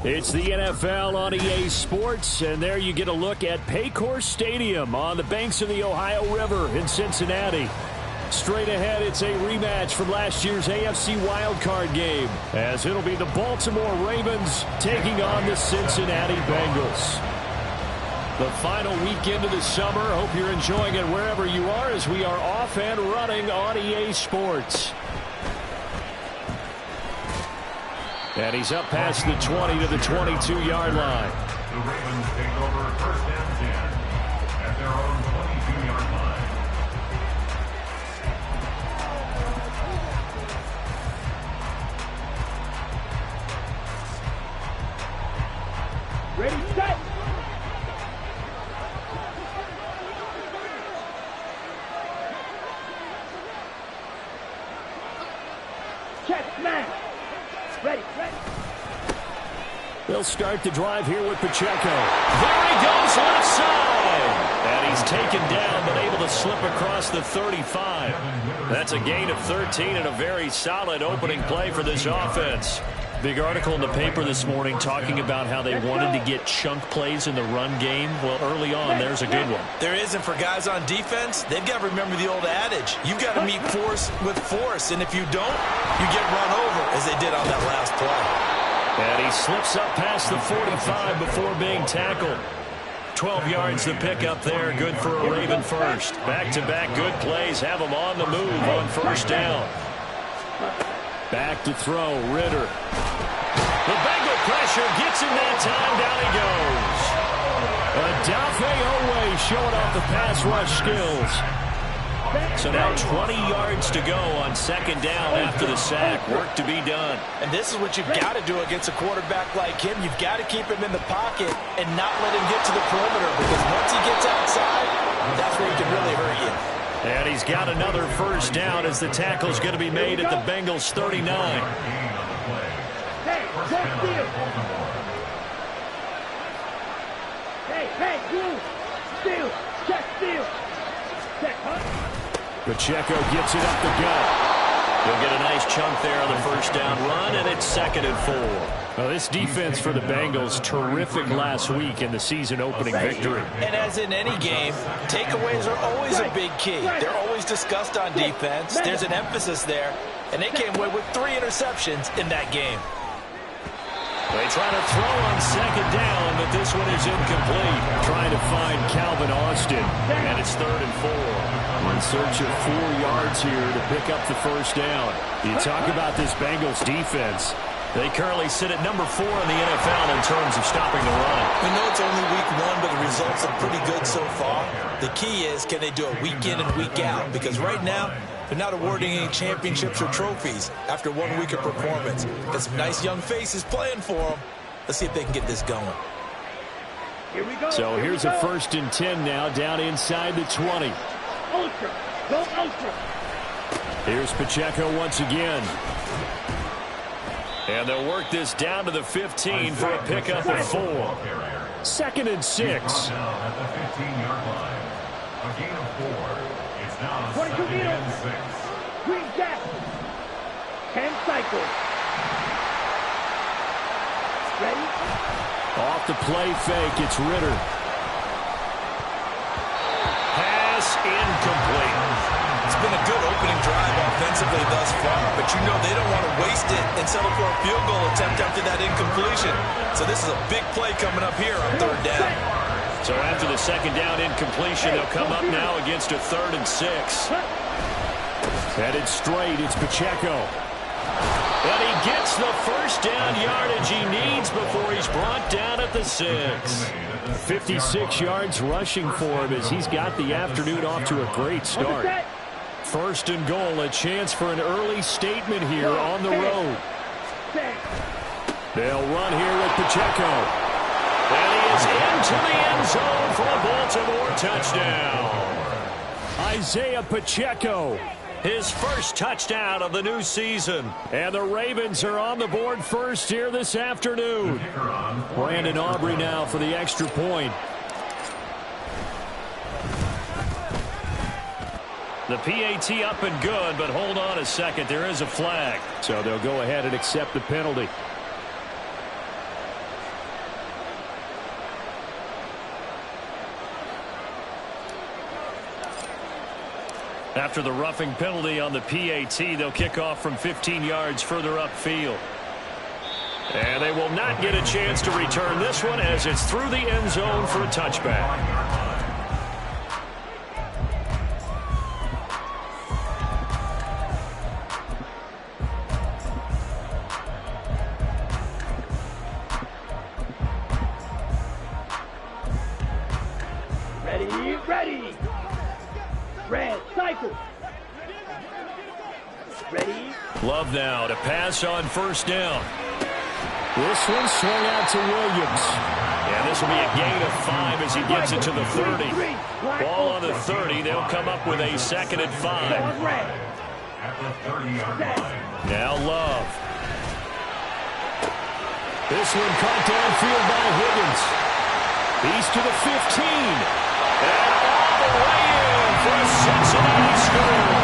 It's the NFL on EA Sports, and there you get a look at Paycor Stadium on the banks of the Ohio River in Cincinnati. Straight ahead, it's a rematch from last year's AFC wildcard game, as it'll be the Baltimore Ravens taking on the Cincinnati Bengals. The final weekend of the summer. Hope you're enjoying it wherever you are as we are off and running on EA Sports. And he's up past the 20 to the 22-yard line. The Ravens take over first and 10 at their own 22-yard line. Ready, set. Check, smash. Ready. They'll start the drive here with Pacheco. There he goes, left side. And he's taken down, but able to slip across the 35. That's a gain of 13 and a very solid opening play for this offense. Big article in the paper this morning talking about how they wanted to get chunk plays in the run game. Well, early on, there's a good one. There is, and for guys on defense, they've got to remember the old adage. You've got to meet force with force, and if you don't, you get run over, as they did on that last play. And he slips up past the 45 before being tackled. 12 yards to pick up there. Good for a Raven first. Back-to-back good plays have them on the move on first down. Back to throw, Ritter. The Bengal pressure gets him that time. Down he goes. Adafe Owe showing off the pass rush skills. So now 20 yards to go on second down after the sack. Work to be done. And this is what you've got to do against a quarterback like him. You've got to keep him in the pocket and not let him get to the perimeter, because once he gets outside, that's where he can really hurt you. And he's got another first down as the tackle's going to be made at the Bengals 39. Hey, steal. Check, steal. Check, huh? Pacheco gets it up the gut. He'll get a nice chunk there on the first down run, and it's 2nd and 4. Well, this defense for the Bengals, terrific last week in the season-opening victory. And as in any game, takeaways are always a big key. They're always discussed on defense. There's an emphasis there, and they came away with 3 interceptions in that game. They try to throw on second down, but this one is incomplete. Trying to find Calvin Austin, and it's 3rd and 4. In search of 4 yards here to pick up the first down. You talk about this Bengals defense. They currently sit at number 4 in the NFL in terms of stopping the run. We know it's only week 1, but the results are pretty good so far. The key is, can they do it week in and week out? Because right now, they're not awarding any championships or trophies after 1 week of performance. Got some nice young faces playing for them. Let's see if they can get this going. Here we go. So here's a 1st and 10 now, down inside the 20. Ultra. Go ultra. Here's Pacheco once again. And they'll work this down to the 15 for a pickup of 4. 2nd and 6. Now at the 15-yard line. A gain of 4. It's now 22 2nd and 6. Green jack. 10 cycles. Ready? Off the play fake, it's Ritter. Pass incomplete. It's been a good opening drive offensively thus far, but you know they don't want to waste it and settle for a field goal attempt after that incompletion. So this is a big play coming up here on 3rd down. So after the 2nd down incompletion, they'll come up now against a 3rd and 6. Headed straight, it's Pacheco. And he gets the first down yardage he needs before he's brought down at the 6. 56 yards rushing for him as he's got the afternoon off to a great start. 1st and goal, a chance for an early statement here on the road. They'll run here with Pacheco. And he is into the end zone for a Baltimore touchdown. Isaiah Pacheco, his first touchdown of the new season. And the Ravens are on the board first here this afternoon. Brandon Aubrey now for the extra point. The PAT up and good, but hold on a second. There is a flag. So they'll go ahead and accept the penalty. After the roughing penalty on the PAT, they'll kick off from 15 yards further upfield. And they will not get a chance to return this one as it's through the end zone for a touchback. Ready. Red, cycle. Ready. Love now to pass on first down. This one swung out to Williams. Yeah, this will be a gain of 5 as he gets it to the 30. Ball on the 30. They'll come up with a 2nd and 5. Now Love. This one caught downfield by Higgins. He's to the 15. And all the way in for a Cincinnati score.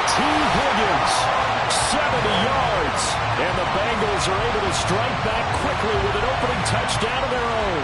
T. Higgins, 70 yards. And the Bengals are able to strike back quickly with an opening touchdown of their own.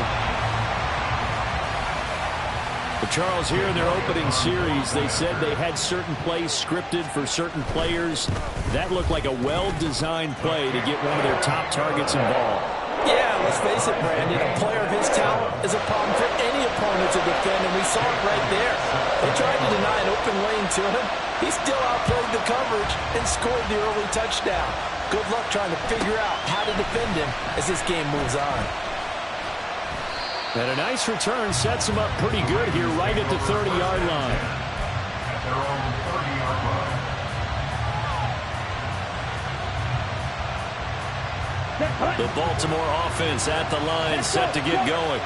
But Charles, here in their opening series, they said they had certain plays scripted for certain players. That looked like a well-designed play to get one of their top targets involved. Yeah, let's face it, Brandon. A player of his talent is a problem for any opponent to defend, and we saw it right there. They tried to deny an open lane to him. He still outplayed the coverage and scored the early touchdown. Good luck trying to figure out how to defend him as this game moves on. And a nice return sets him up pretty good here right at the 30-yard line. At their own 30-yard line. The Baltimore offense at the line set to get going.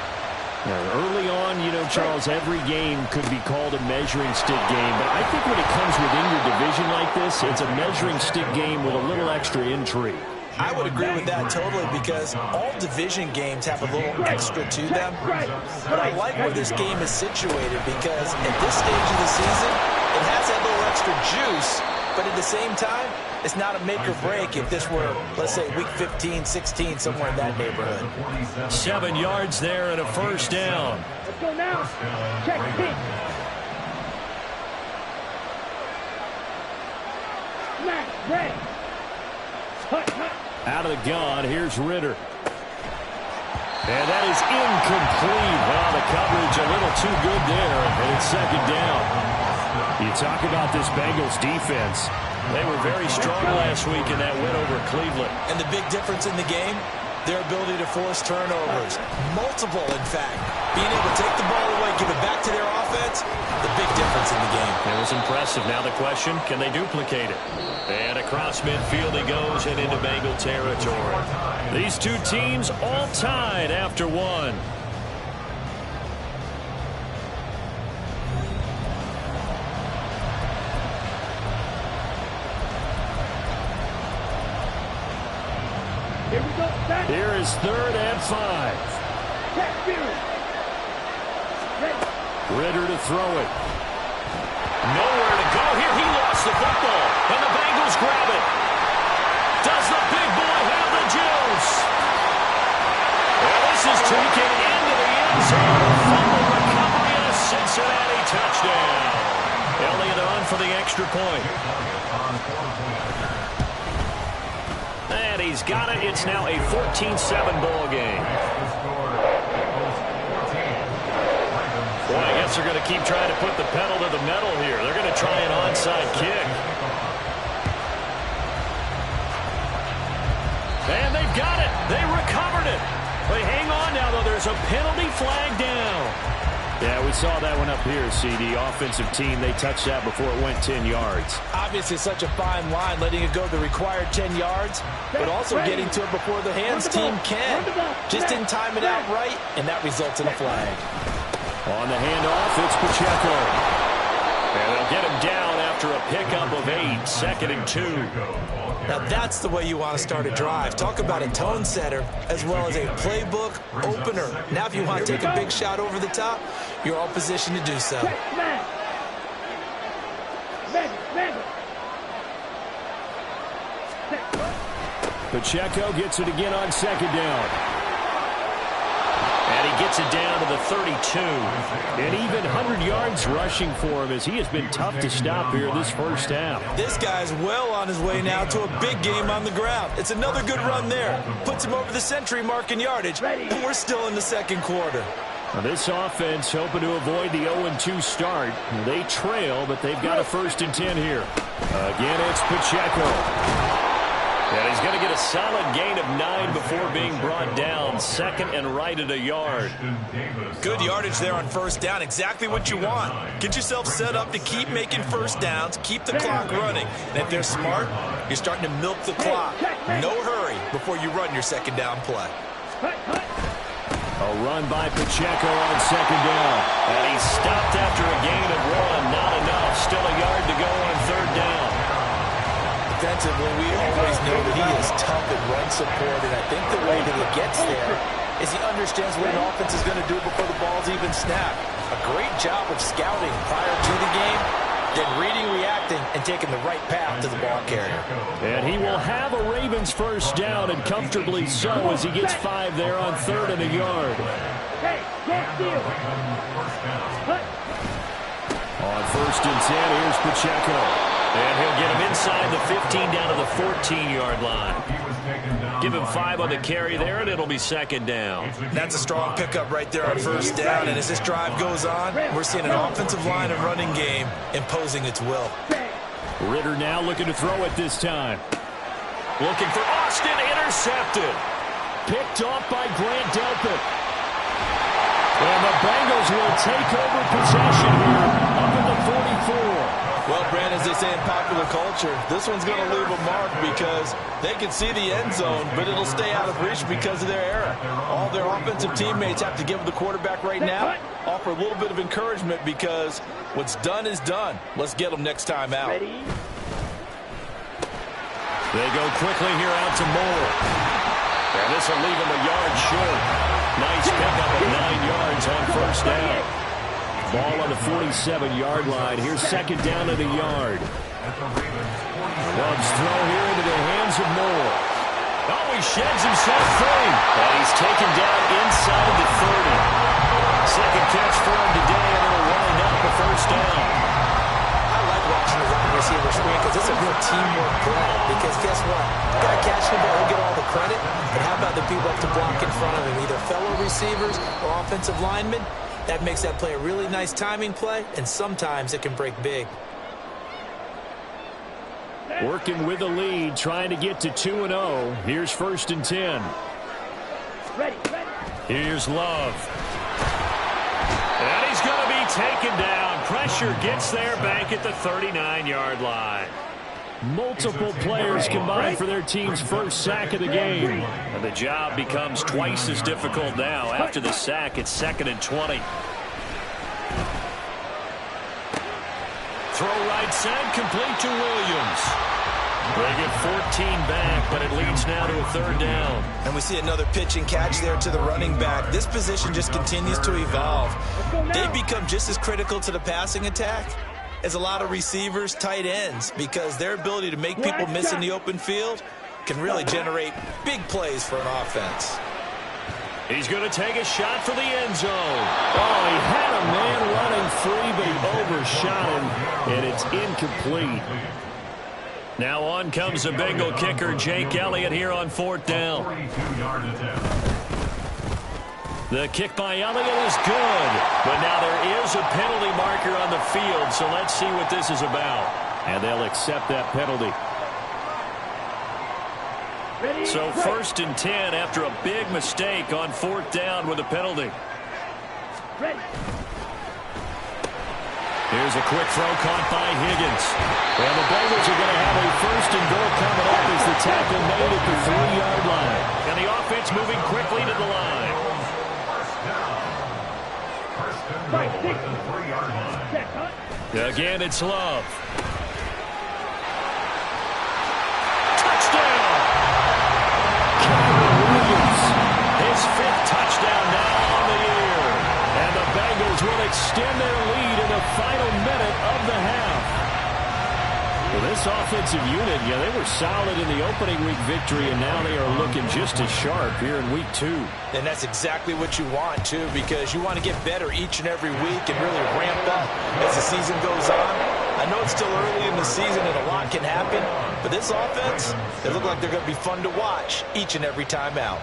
Now, early on, you know, Charles, every game could be called a measuring stick game. But I think when it comes within your division like this, it's a measuring stick game with a little extra intrigue. I would agree with that totally because all division games have a little extra to them. But I like where this game is situated because at this stage of the season, it has that little extra juice. But at the same time, it's not a make or break if this were, let's say, week 15, 16, somewhere in that neighborhood. 7 yards there and a first down. Let's go now. Check pitch. Smash, red. Hut. Out of the gun, here's Ritter. And that is incomplete. Well, the coverage a little too good there, and it's 2nd down. You talk about this Bengals defense. They were very strong last week in that win over Cleveland. And the big difference in the game, their ability to force turnovers. Multiple, in fact. Being able to take the ball away, give it back to their offense, the big difference in the game. It was impressive. Now the question, can they duplicate it? And across midfield he goes and into Bengal territory. These two teams all tied after one. Here we go. Back. Here is 3rd and 5. Check field. Ready. Ritter to throw it. Nowhere to go here. He lost the football. And the Bengals grab it. Does the big boy have the juice? Well, this is taken into the end zone. Fumble recovery and a Cincinnati touchdown. Elliott on for the extra point. And he's got it. It's now a 14-7 ball game. Boy, I guess they're going to keep trying to put the pedal to the metal here. They're going to try an onside kick. And they've got it. They recovered it. But hang on now, though. There's a penalty flag down. Yeah, we saw that one up here, CD. Offensive team, they touched that before it went 10 yards. Obviously such a fine line, letting it go the required 10 yards, but also getting to it before the hands team can. Just didn't time it out right, and that results in a flag. On the handoff, it's Pacheco. And they'll get him down after a pickup of 8, 2nd and 2. Now that's the way you want to start a drive. Talk about a tone setter as well as a playbook opener. Now if you want to take a big shot over the top, you're all positioned to do so. Pacheco gets it again on 2nd down. And And he gets it down to the 32. And even 100 yards rushing for him as he has been tough to stop here this first half. This guy's well on his way now to a big game on the ground. It's another good run there. Puts him over the century mark in yardage. And we're still in the second quarter. Now this offense hoping to avoid the 0-2 start. They trail, but they've got a 1st and 10 here. Again, it's Pacheco. And he's going to get a solid gain of 9 before being brought down. 2nd and right at a yard. Good yardage there on 1st down. Exactly what you want. Get yourself set up to keep making 1st downs, keep the clock running. And if they're smart, you're starting to milk the clock. No hurry before you run your 2nd down play. A run by Pacheco on 2nd down. And he's stopped after a gain of 1. Not enough. Still a yard to go on 3rd down. Defensively, we always know that he is tough in run support, and I think the way that he gets there is he understands what an offense is going to do before the ball's even snapped. A great job of scouting prior to the game, then reading, reacting, and taking the right path to the ball carrier. And he will have a Ravens 1st down, and comfortably so, as he gets 5 there on 3rd and a yard. On 1st and 10, here's Pacheco. And he'll get him inside the 15 down to the 14-yard line. Give him 5 on the carry there, and it'll be 2nd down. That's a strong pickup right there on 1st down. And as this drive goes on, we're seeing an offensive line and running game imposing its will. Ritter now looking to throw it this time. Looking for Austin, intercepted. Picked off by Grant Delpit. And the Bengals will take over possession here up at the 44. Well, Brand, as they say in popular culture, this one's going to leave a mark because they can see the end zone, but it'll stay out of reach because of their error. All their offensive teammates have to give the quarterback right now, offer a little bit of encouragement because what's done is done. Let's get them next time out. They go quickly here out to Moore. And this will leave him a yard short. Nice pickup of 9 yards on 1st down. Ball on the 47-yard line. Here's 2nd down at a yard. Love's throw here into the hands of Moore. Oh, he sheds himself free. And he's taken down inside the 30. 2nd catch for him today, and it'll wind up a 1st down. I like watching the wide receiver screen because it's a real teamwork play. Because guess what? You got to catch the ball and get all the credit. But how about the people up to block in front of him, either fellow receivers or offensive linemen? That makes that play a really nice timing play, and sometimes it can break big. Working with the lead, trying to get to 2-0. Here's 1st and 10. Here's Love. And he's going to be taken down. Pressure gets there back at the 39-yard line. Multiple players combined for their team's 1st sack of the game. And the job becomes twice as difficult now. After the sack, it's 2nd and 20. Throw right side, complete to Williams. They get 14 back, but it leads now to a 3rd down. And we see another pitch and catch there to the running back. This position just continues to evolve. They become just as critical to the passing attack as a lot of receivers, tight ends, because their ability to make people miss in the open field can really generate big plays for an offense. He's going to take a shot for the end zone. Oh, he had a man running free, but he overshot him, and it's incomplete. Now on comes the Bengal kicker, Jake Elliott, here on 4th down. The kick by Elliott is good, but now there is a penalty marker on the field, so let's see what this is about. And they'll accept that penalty. So 1st and 10 after a big mistake on 4th down with a penalty. Here's a quick throw caught by Higgins. And the Bengals are going to have a 1st and goal coming up as the tackle made at the 3-yard line. And the offense moving quickly to the line. Again, it's Love. Touchdown! Williams, his 5th touchdown now on the year. And the Bengals will extend their lead in the final minute of the half. Well, this offensive unit, they were solid in the opening week victory, and now they are looking just as sharp here in week 2. And that's exactly what you want, too, because you want to get better each and every week and really ramp up as the season goes on. I know it's still early in the season and a lot can happen, but this offense, they look like they're going to be fun to watch each and every time out.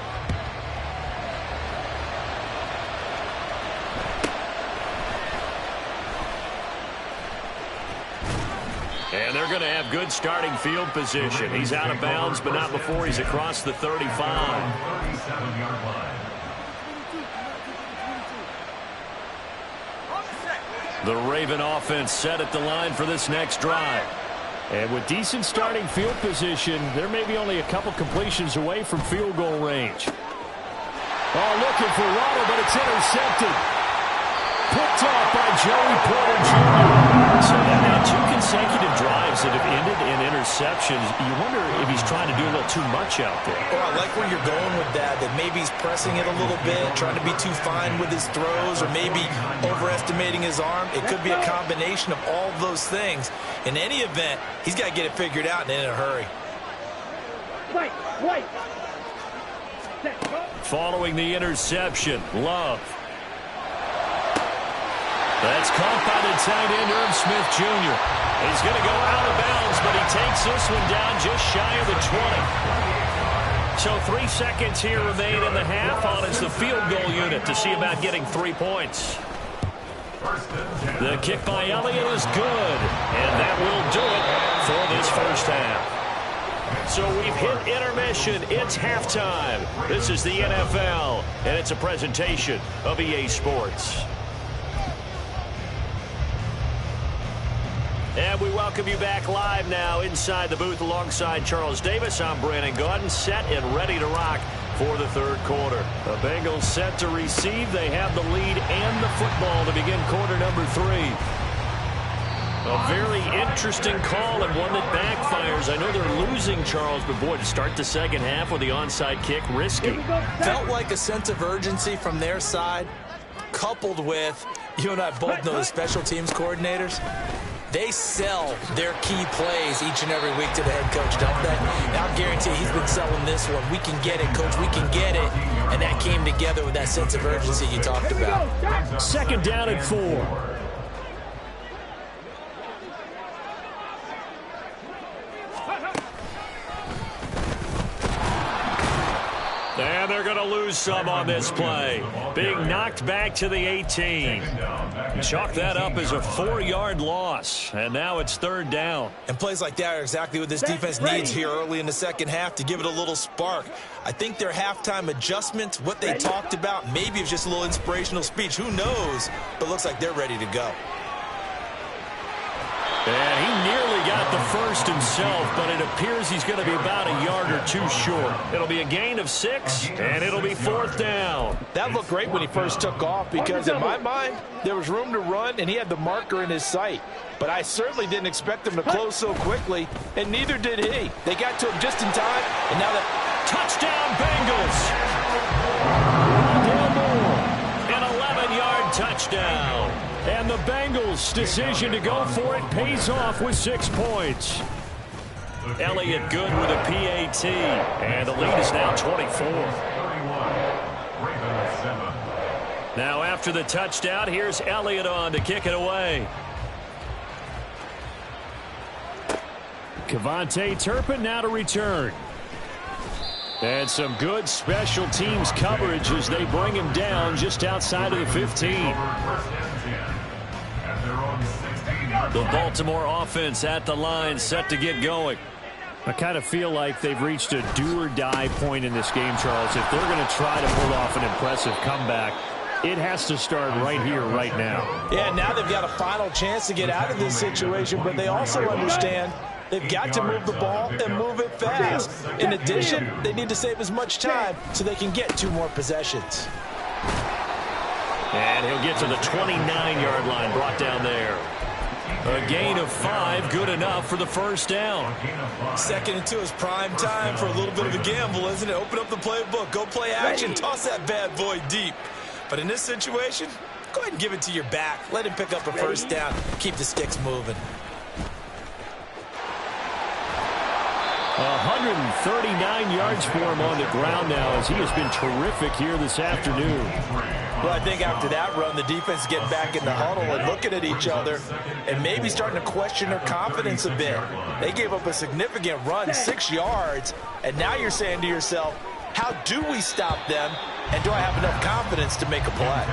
And they're going to have good starting field position. He's out of bounds, but not before he's across the 35. 37-yard line. The Raven offense set at the line for this next drive. And with decent starting field position, they're maybe only a couple completions away from field goal range. Oh, looking for Waddle, but it's intercepted. Picked off by Joey Porter Jr. So now 2 consecutive drives that have ended in interceptions. You wonder if he's trying to do a little too much out there. Well, I like where you're going with that maybe he's pressing it a little bit, trying to be too fine with his throws, or maybe overestimating his arm. It could be a combination of all of those things. In any event, he's got to get it figured out and in a hurry. Wait. Following the interception, Love. That's caught by the tight end, Irv Smith Jr. He's going to go out of bounds, but he takes this one down just shy of the 20. So 3 seconds here remain in the half on as the field goal unit to see about getting 3 points. The kick by Elliott is good, and that will do it for this first half. So we've hit intermission. It's halftime. This is the NFL, and it's a presentation of EA Sports. And we welcome you back live now inside the booth alongside Charles Davis. I'm Brandon Gaudin, set and ready to rock for the third quarter. The Bengals set to receive. They have the lead and the football to begin quarter number 3. A very interesting call and one that backfires. I know they're losing, Charles, but boy, to start the second half with the onside kick, risky. Felt like a sense of urgency from their side, coupled with, you and I both know the special teams coordinators. They sell their key plays each and every week to the head coach, don't they? Now, I guarantee he's been selling this one. We can get it, coach. We can get it. And that came together with that sense of urgency you talked about. Second down and 4. And they're going to lose some on this play. Being knocked back to the 18. Chalk that up as a 4-yard loss. And now it's third down. And plays like that are exactly what this defense needs here early in the second half to give it a little spark. I think their halftime adjustments, what they talked about, maybe it's just a little inspirational speech. Who knows? But looks like they're ready to go. And he nearly got the first himself, but it appears he's going to be about a yard or 2 short. It'll be a gain of 6, and it'll be fourth down. That looked great when he first took off because, in my mind, there was room to run, and he had the marker in his sight. But I certainly didn't expect him to close so quickly, and neither did he. They got to him just in time, and now that... Touchdown, Bengals! An 11-yard touchdown. And the Bengals' decision to go for it pays off with 6 points. Elliott good with a PAT. And the lead is now 24. Now after the touchdown, here's Elliott on to kick it away. Kevontae Turpin now to return. And some good special teams coverage as they bring him down just outside of the 15. The Baltimore offense at the line, set to get going. I kind of feel like they've reached a do-or-die point in this game, Charles. If they're going to try to pull off an impressive comeback, it has to start right here, right now. Yeah, now they've got a final chance to get out of this situation, but they also understand they've got to move the ball and move it fast. In addition, they need to save as much time so they can get 2 more possessions. And he'll get to the 29-yard line, brought down there. A gain of 5, good enough for the first down. 2nd and 2 is prime time for a little bit of a gamble, isn't it? Open up the playbook, go play action, toss that bad boy deep. But in this situation, go ahead and give it to your back. Let him pick up a first down, keep the sticks moving. 139 yards for him on the ground now, as he has been terrific here this afternoon. Well, I think after that run, the defense getting back in the huddle and looking at each other and maybe starting to question their confidence a bit. They gave up a significant run, 6 yards, and now you're saying to yourself, how do we stop them, and do I have enough confidence to make a play?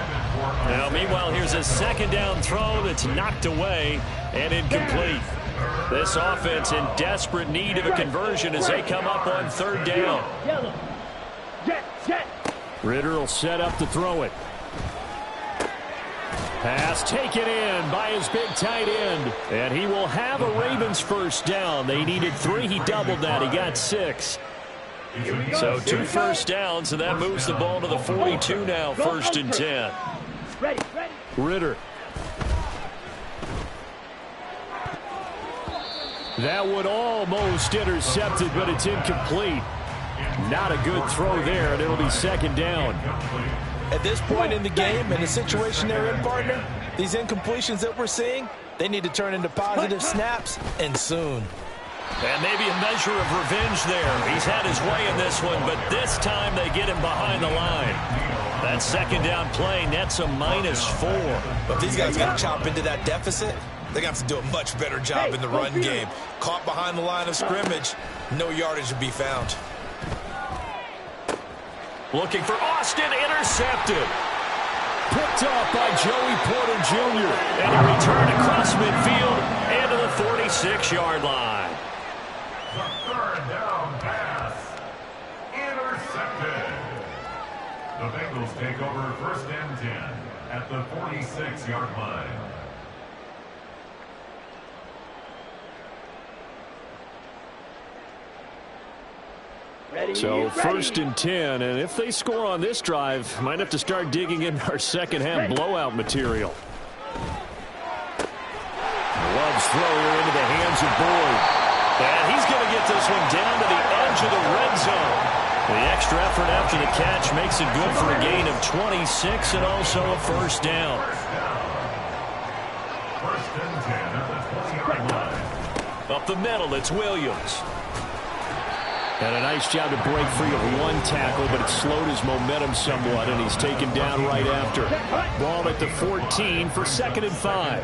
Now, meanwhile, here's a second down throw that's knocked away and incomplete. This offense in desperate need of a conversion as they come up on third down. Ritter will set up to throw it. Pass taken in by his big tight end. And he will have a Ravens first down. They needed 3. He doubled that. He got 6. So 2 first downs, and that moves the ball to the 42 now, 1st and 10. Ritter. That would almost intercepted, but it's incomplete. Not a good throw there, and it'll be 2nd down. At this point in the game, in the situation they're in, partner, these incompletions that we're seeing, they need to turn into positive snaps, and soon. And maybe a measure of revenge there. He's had his way in this one, but this time they get him behind the line. That 2nd down play nets a -4. But these guys got to chop into that deficit. They're going to have to do a much better job in the run game. Caught behind the line of scrimmage, no yardage to be found. Looking for Austin, intercepted. Picked off by Joey Porter Jr. And a return across midfield and to the 46-yard line. The 3rd down pass. Intercepted. The Bengals take over 1st and 10 at the 46-yard line. So 1st and 10, and if they score on this drive, might have to start digging in our second-half blowout material. Love's throw into the hands of Boyd. And he's going to get this one down to the edge of the red zone. The extra effort after the catch makes it good for a gain of 26 and also a 1st down. 1st and 10 at the 20-yard line. Up the middle, it's Williams. And a nice job to break free of one tackle, but it slowed his momentum somewhat, and he's taken down right after. Ball at the 14 for 2nd and 5.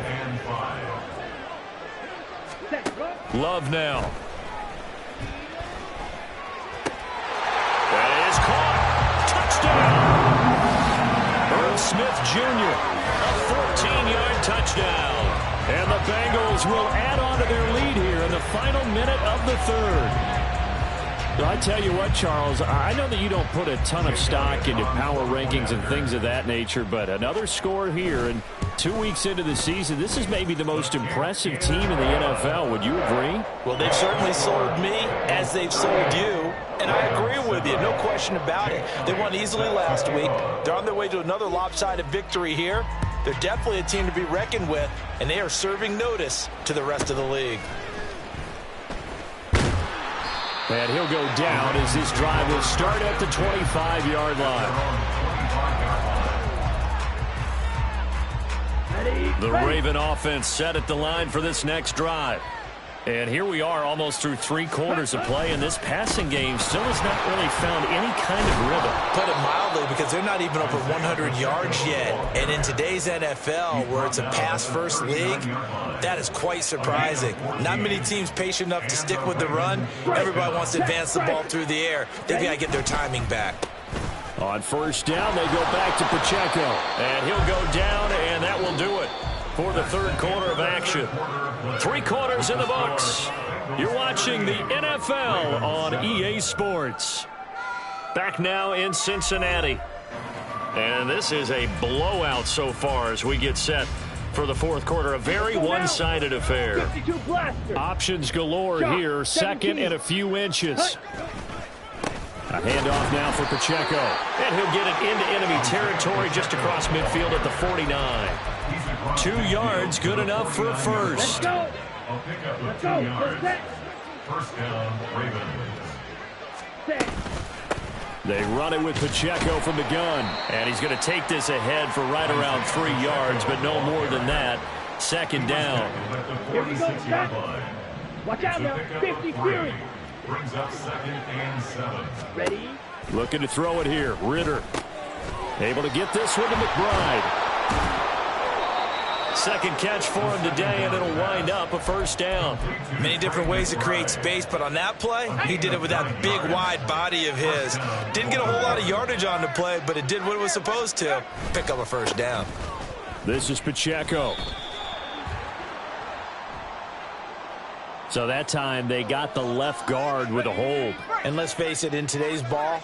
Love now. That is caught. Touchdown. Earl Smith Jr. A 14-yard touchdown. And the Bengals will add on to their lead here in the final minute of the 3rd. I tell you what, Charles, I know that you don't put a ton of stock into power rankings and things of that nature, but another score here, and 2 weeks into the season, this is maybe the most impressive team in the NFL. Would you agree? Well, they've certainly sold me as they've sold you, and I agree with you, no question about it. They won easily last week. They're on their way to another lopsided victory here. They're definitely a team to be reckoned with, and they are serving notice to the rest of the league. And he'll go down as this drive will start at the 25-yard line. The Raven offense set at the line for this next drive. And here we are almost through 3 quarters of play, and this passing game still has not really found any kind of rhythm. Put it mildly, because they're not even over 100 yards yet. And in today's NFL, where it's a pass-first league, that is quite surprising. Not many teams patient enough to stick with the run. Everybody wants to advance the ball through the air. They've got to get their timing back. On 1st down, they go back to Pacheco. And he'll go down, and that will do it for the 3rd quarter of action. 3 quarters in the books. You're watching the NFL on EA Sports. Back now in Cincinnati. And this is a blowout so far as we get set for the 4th quarter. A very one-sided affair. Options galore here. 2nd and a few inches. A handoff now for Pacheco. And he'll get it into enemy territory just across midfield at the 49. 2 yards, good enough for a 1st. I'll pick up the 2 yards. 1st down, Ravens. They run it with Pacheco from the gun. And he's going to take this ahead for right around 3 yards, but no more than that. 2nd down. Here we go, back. Watch out now, 50 Fury. Brings up 2nd and 7. Ready? Looking to throw it here. Ritter able to get this one to McBride. Second catch for him today, and it'll wind up a first down. Many different ways to create space, but on that play, he did it with that big, wide body of his. Didn't get a whole lot of yardage on the play, but it did what it was supposed to. Pick up a first down. This is Pacheco. So that time they got the left guard with a hold. And let's face it, in today's ball,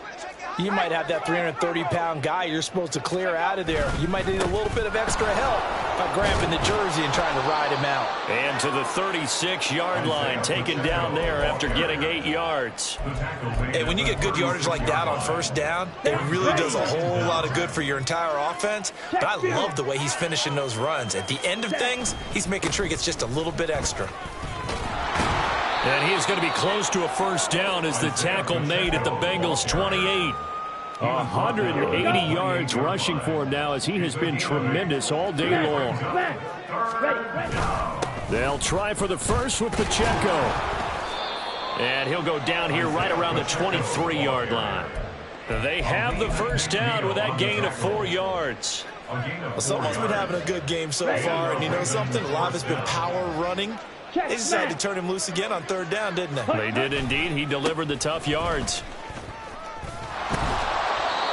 you might have that 330-pound guy you're supposed to clear out of there. You might need a little bit of extra help by grabbing the jersey and trying to ride him out. And to the 36-yard line, taken down there after getting 8 yards. Hey, when you get good yardage like that on first down, it really does a whole lot of good for your entire offense. But I love the way he's finishing those runs. At the end of things, he's making sure he gets just a little bit extra. And he is going to be close to a first down as the tackle made at the Bengals' 28. 180 yards rushing for him now as he has been tremendous all day long. They'll try for the first with Pacheco. And he'll go down here right around the 23-yard line. They have the first down with that gain of 4 yards. Well, someone's been having a good game so far, and you know something? A lot of it's been power running. They decided to turn him loose again on third down, didn't they? They did indeed. He delivered the tough yards.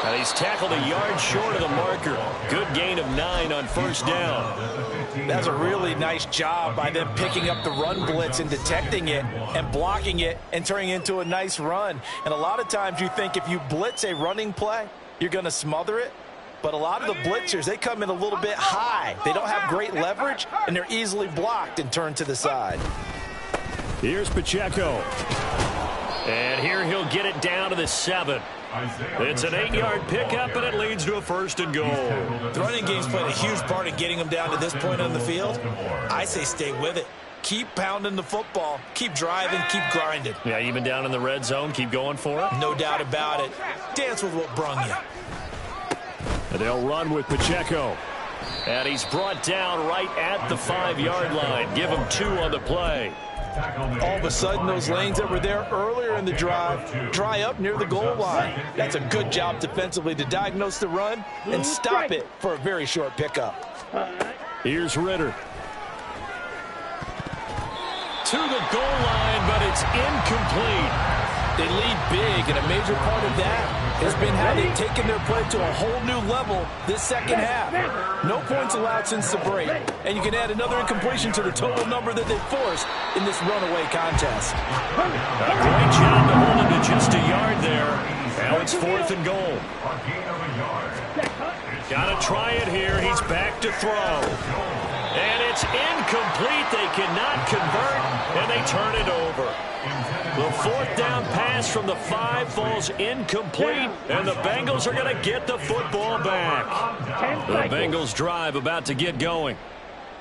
And he's tackled a yard short of the marker. Good gain of 9 on first down. That's a really nice job by them picking up the run blitz and detecting it and blocking it and turning it into a nice run. And a lot of times you think if you blitz a running play, you're going to smother it. But a lot of the blitzers, they come in a little bit high. They don't have great leverage, and they're easily blocked and turned to the side. Here's Pacheco. And here he'll get it down to the 7. It's an 8-yard pickup, and it leads to a first and goal. The running game's played a huge part in getting them down to this point on the field. I say stay with it. Keep pounding the football. Keep driving. Keep grinding. Yeah, even down in the red zone, keep going for it. No doubt about it. Dance with what brung you. And they'll run with Pacheco. And he's brought down right at the 5-yard line. Give him 2 on the play. All of a sudden, those lanes that were there earlier in the drive dry up near the goal line. That's a good job defensively to diagnose the run and stop it for a very short pickup. Here's Ritter. To the goal line, but it's incomplete. They lead big, and a major part of that has been how they've taken their play to a whole new level this second half. No points allowed since the break, and you can add another incompletion to the total number that they forced in this runaway contest. A great job to hold him to just a yard there. Now it's 4th and goal. Got to try it here. He's back to throw. And it's incomplete. They cannot convert, and they turn it over. The 4th down pass from the 5 falls incomplete, and the Bengals are going to get the football back. The Bengals drive about to get going.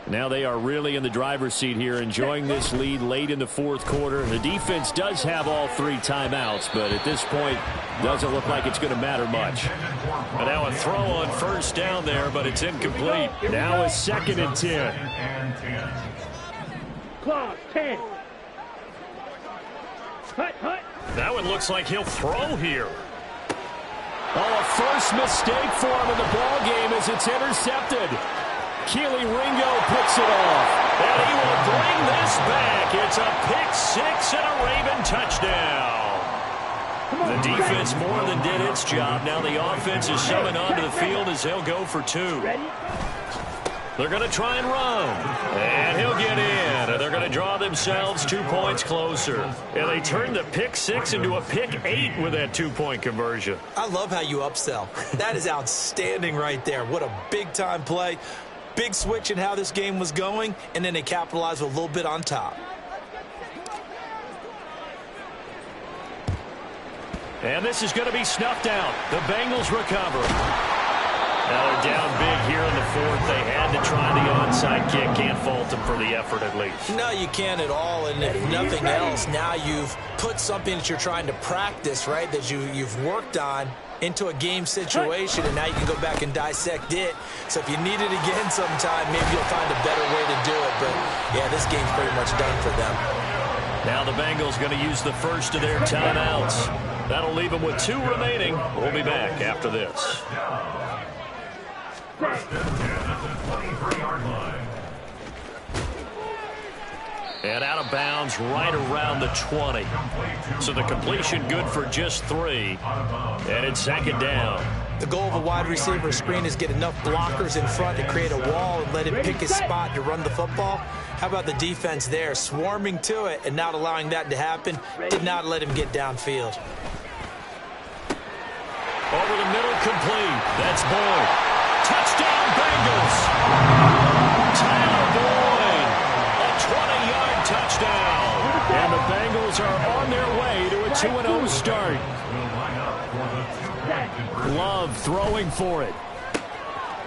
Now they are really in the driver's seat here, enjoying this lead late in the 4th quarter. The defense does have all 3 timeouts, but at this point, doesn't look like it's going to matter much. And now a throw on first down there, but it's incomplete. Now it's 2nd and 10. Clock, 10. That one looks like he'll throw here. Oh, a first mistake for him in the ball game as it's intercepted. Keely Ringo picks it off. And he will bring this back. It's a pick 6 and a Raven touchdown. The defense more than did its job. Now the offense is shoving onto the field as they'll go for 2. They're going to try and run. And he'll get in. And they're going to draw themselves 2 points closer. And they turned the pick 6 into a pick 8 with that 2-point conversion. I love how you upsell. That is outstanding right there. What a big-time play. Big switch in how this game was going, and then they capitalized with a little bit on top. And this is going to be snuffed out. The Bengals recover. Now they're down big here in the 4th. They had to try the onside kick. Can't fault them for the effort at least. No, you can't at all. And if nothing else, now you've put something that you're trying to practice, right, that you've worked on into a game situation, and now you can go back and dissect it. So if you need it again sometime, maybe you'll find a better way to do it. But, yeah, this game's pretty much done for them. Now the Bengals going to use the first of their timeouts. That'll leave them with 2 remaining. We'll be back after this. First and 10 at the 23-yard line. And out of bounds right around the 20. So the completion good for just 3. And it's second down. The goal of a wide receiver screen is get enough blockers in front to create a wall and let him pick his spot to run the football. How about the defense there, swarming to it and not allowing that to happen? Did not let him get downfield. Over the middle, complete. That's Boyd. Touchdown, Bengals. Tyler Boyd. A 20-yard touchdown. And the Bengals are on their way to a 2-0 start. Love throwing for it.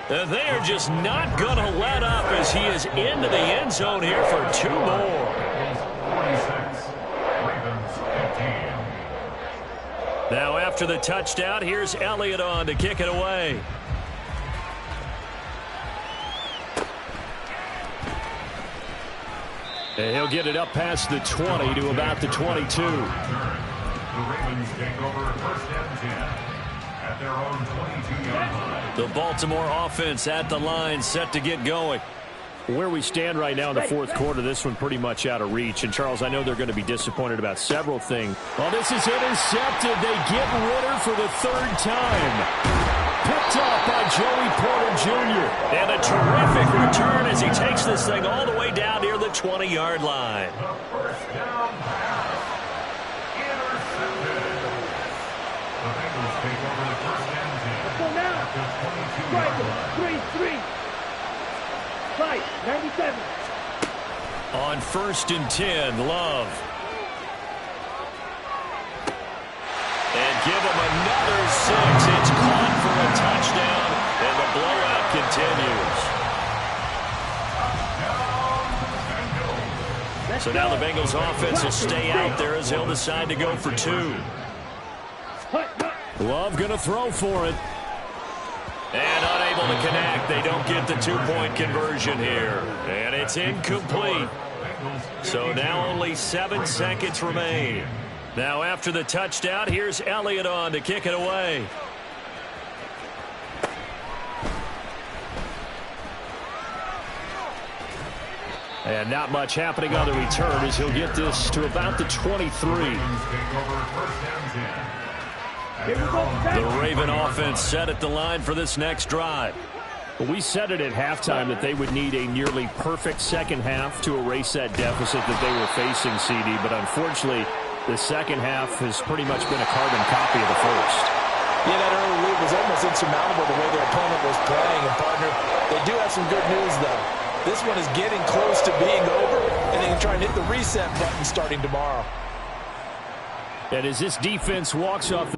They are just not going to let up as he is into the end zone here for 2 more. 46, Ravens 15. Now after the touchdown, here's Elliott on to kick it away. And he'll get it up past the 20 to about the 22. The Ravens take over first and 10 at their own 22-yard line. The Baltimore offense at the line, set to get going. Where we stand right now in the fourth quarter, this one pretty much out of reach. And, Charles, I know they're going to be disappointed about several things. Well, this is intercepted. They get Ritter for the 3rd time. Picked up by Joey Porter Jr. And a terrific return as he takes this thing all the way down near the 20-yard line. The first down pass. Intercepted. The Bengals take over the first and 10 at the 22-yard line. 3-3. Fight, 97. On 1st and 10, Love. And give him another 6. It's caught for a touchdown, and the blowout continues. So now the Bengals offense will stay out there as he'll decide to go for 2. Love going to throw for it. And unable to connect. They don't get the 2-point conversion here. And it's incomplete. So now only 7 seconds remain. Now after the touchdown, here's Elliott on to kick it away. And not much happening on the return as he'll get this to about the 23. The Raven offense set at the line for this next drive. We said it at halftime that they would need a nearly perfect second half to erase that deficit that they were facing, CD. But unfortunately, the second half has pretty much been a carbon copy of the first. Yeah, that early lead was almost insurmountable the way their opponent was playing. And, partner, they do have some good news, though. This one is getting close to being over, and they can try and hit the reset button starting tomorrow. And as this defense walks off